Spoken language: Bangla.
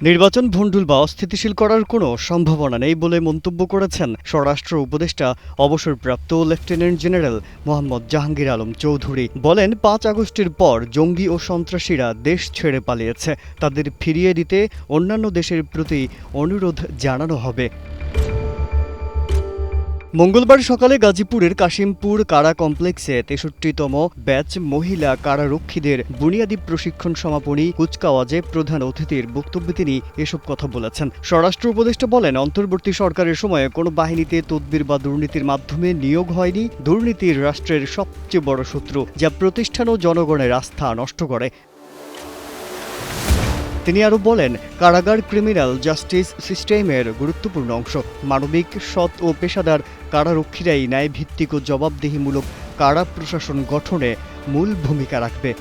নির্বাচন ভণ্ডুল বা অস্থিতিশীল করার কোনো সম্ভাবনা নেই বলে মন্তব্য করেছেন স্বরাষ্ট্র উপদেষ্টা অবসরপ্রাপ্ত লেফটেন্যান্ট জেনারেল মোহাম্মদ জাহাঙ্গীর আলম চৌধুরী। বলেন, ৫ আগস্টের পর জঙ্গি ও সন্ত্রাসীরা দেশ ছেড়ে পালিয়েছে, তাদের ফিরিয়ে দিতে অন্যান্য দেশের প্রতি অনুরোধ জানানো হবে। মঙ্গলবার সকালে গাজীপুরের কাশিমপুর কারা কমপ্লেক্সে ৬৩তম ব্যাচ মহিলা কারারক্ষীদের বুনিয়াদী প্রশিক্ষণ সমাপনী কুচকাওয়াজে প্রধান অতিথির বক্তব্যে তিনি এসব কথা বলেছেন। স্বরাষ্ট্র উপদেষ্টা বলেন, অন্তর্বর্তী সরকারের সময়ে কোনো বাহিনীতে তদবির বা দুর্নীতির মাধ্যমে নিয়োগ হয়নি। দুর্নীতির রাষ্ট্রের সবচেয়ে বড় শত্রু, যা প্রতিষ্ঠান ও জনগণের আস্থা নষ্ট করে। তিনি আরও বলেন, কারাগার ক্রিমিনাল জাস্টিস সিস্টেমের গুরুত্বপূর্ণ অংশ। মানবিক, সৎ ও পেশাদার কারারক্ষীরাই ন্যায়ভিত্তিক ও জবাবদিহিমূলক কারা প্রশাসন গঠনে মূল ভূমিকা রাখবে।